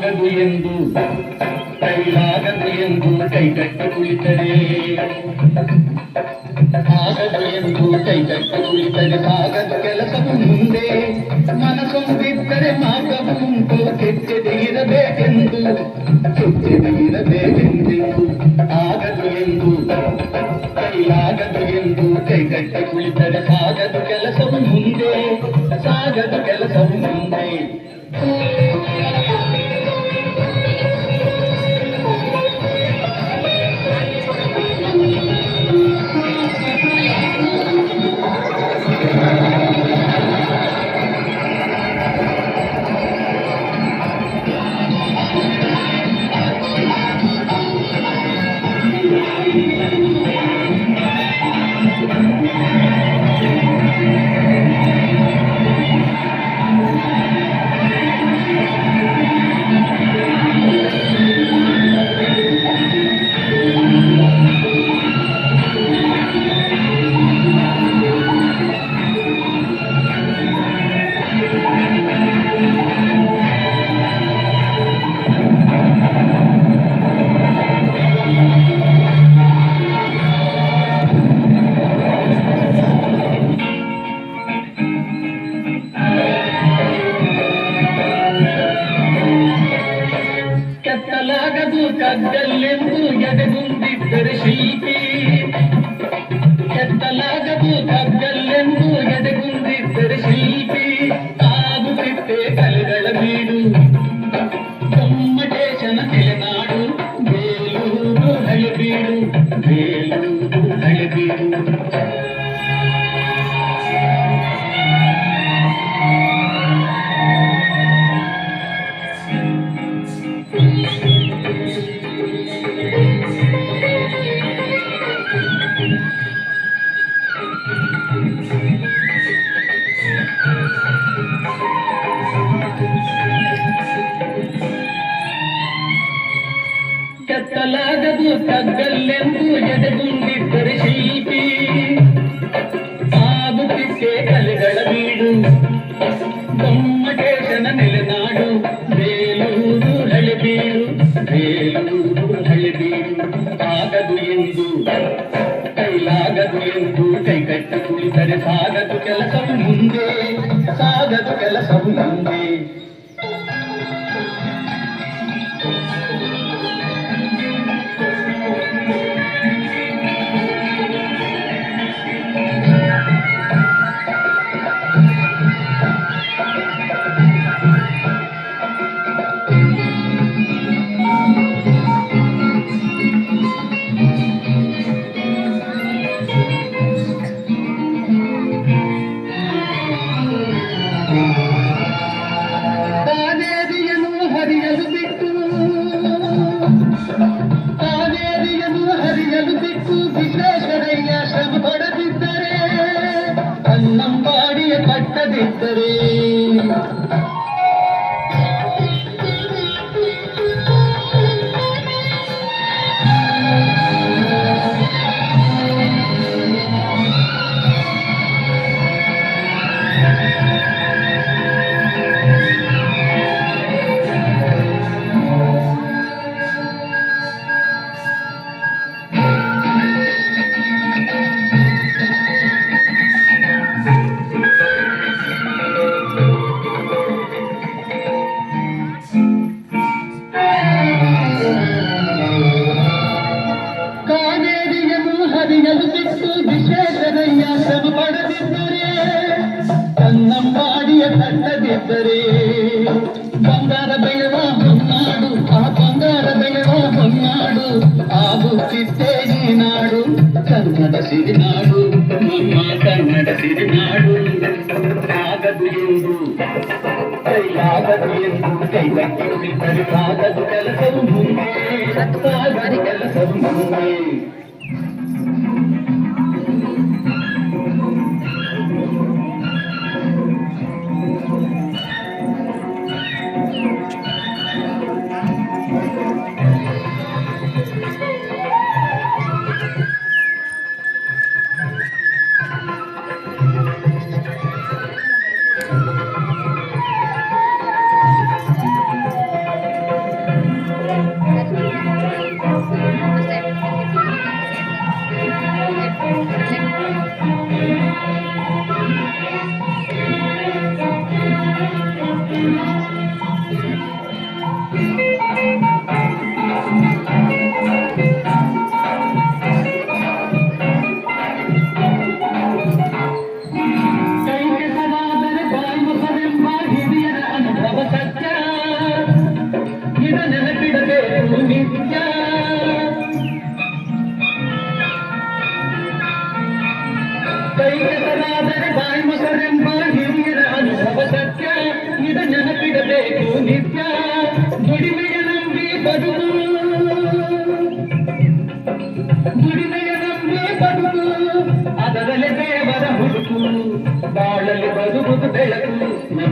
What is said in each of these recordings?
ಆಗದು ಎಂದು ಕೈಲಾಗದು ಎಂದು ಕೈಗಟ್ಟಿ ಕುಳಿತರೆ ಆಗದು ಎಂದು ಕೈಗಟ್ಟಿ ಕುಳಿತರೆ ಸಾಗದು ಕೆಲಸವು ಮುಂದೆ ಮನಸೊಂದಿದ್ದರೆ ಮಾರ್ಗವು ಉಂಟು ಕೆಚ್ಚದೆ ಇರಬೇಕೆಂದು ಆಗದು ಎಂದು ಕೈಲಾಗದು ಎಂದು ಕೈಗಟ್ಟಿ ಕುಳಿತರೆ ಸಾಗದು ಕೆಲಸವು ಮುಂದೆ ಸಾಗದು ಕೆಲಸವು ಮುಂದೆ ಕೆತ್ತಲಾಗದು ಕಗ್ಗಲ್ಲೆಂದು ಎದೆಗುಂದಿದ್ದರೆ ಶಿಲ್ಪಿ ಕೆತ್ತಲಾಗದು ಕಗ್ಗಲ್ಲೆಂದು ಎದೆಗುಂದಿದ್ದರೆ ಶಿಲ್ಪಿ ಆಗುತ್ತಿದ್ದೆ ಕಲೆಗಳ ಬೀಡು ಗೊಮ್ಮಟೇಶನ ತೆಲೆನಾಡು ಬೇಲೂರು ಹಳೆಬೀಡು ಬೇಲೂರು ಹಳೆಬೀಡು ಕೆತ್ತಲಾಗದು ಕಗ್ಗಲ್ಲೆಂದು ಎದೆಗುಂದಿದ್ದರೆ ಶಿಲ್ಪಿ ಆಗುತ್ತಿದ್ದೆ ಕಲೆಗಳ ಬೀಡು ಗೊಮ್ಮಟೇಶನ ನೆಲೆನಾಡು ಬೇಲೂರು ಹಳೆಬೀಡು ಬೇಲೂರು ಹಳೆಬೀಡು ಆಗದು ಎಂದು ಕೈಲಾಗದು ಎಂದು ಕೈಗಟ್ಟಿ ಕುಳಿತರೆ ಸಾಗದು ಕೆಲಸವು ಮುಂದೆ ಸಾಗದು ಕೆಲಸವು ಮುಂದೆ ಕಾವೇರಿಯನ್ನು ಹರಿಯಲು ಬಿಟ್ಟು ವಿಶ್ವೇಶ್ವರಯ್ಯ ಶ್ರಮ ಪಡೆದಿದ್ದರೆ ಕನ್ನಂಬಾಡಿಯ ಕಟ್ಟದಿದ್ದರೆ ಹರಿಯಲು ಬಿಟ್ಟು ವಿಶ್ವೇಶ್ವರಯ್ಯ ಶ್ರಮ ಪಡೆದಿದ್ದರೆ ಕನ್ನಂಬಾಡಿಯ ಕಟ್ಟದಿದ್ದರೆ ಬಂಗಾರ ಬೆಳೆವ ಹೊನ್ನಾಡು ಆ ಬಂಗಾರ ಬೆಳೆವ ಹೊನ್ನಾಡು ಆಗುತ್ತಿದ್ದೇ ಈ ನಾಡು ಕನ್ನಡ ಸಿರಿನಾಡು ನಮ್ಮ ಕನ್ನಡ ಸಿರಿನಾಡು ಆಗದು ಎಂದು ಕೈಲಾಗದು ಎಂದು ಕೈಗಟ್ಟಿ ಕುಳಿತರೆ ಸಾಗದು ಕೆಲಸವು ಮುಂದೆ ಸಾಗದು ಕೆಲಸವು ಮುಂದೆ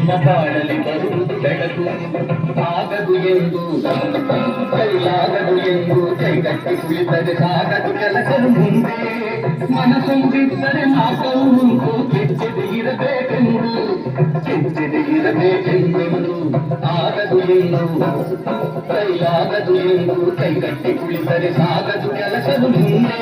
ನಮ್ಮ ಬಾಳಲಿ ಬರುವುದು ಬೆಳಕು ಆಗದು ಎಂದು ಕೈಲಾಗದು ಎಂದು ಕೈಗಟ್ಟಿ ಕುಳಿತರೆ ಸಾಗದು ಕೆಲಸವು ಮುಂದೆ ಮನಸ್ಸೊಂದಿದ್ದರೆ ಮಾತವು ಉಂಟು ಕೆಚ್ಚದೆ ಇರಬೇಕೆಂದು ಆಗದು ಎಂದು ಕೈಲಾಗದು ಎಂದು ಕೈಗಟ್ಟಿ ಕುಳಿತರೆ ಸಾಗದು ಕೆಲಸವು ಮುಂದೆ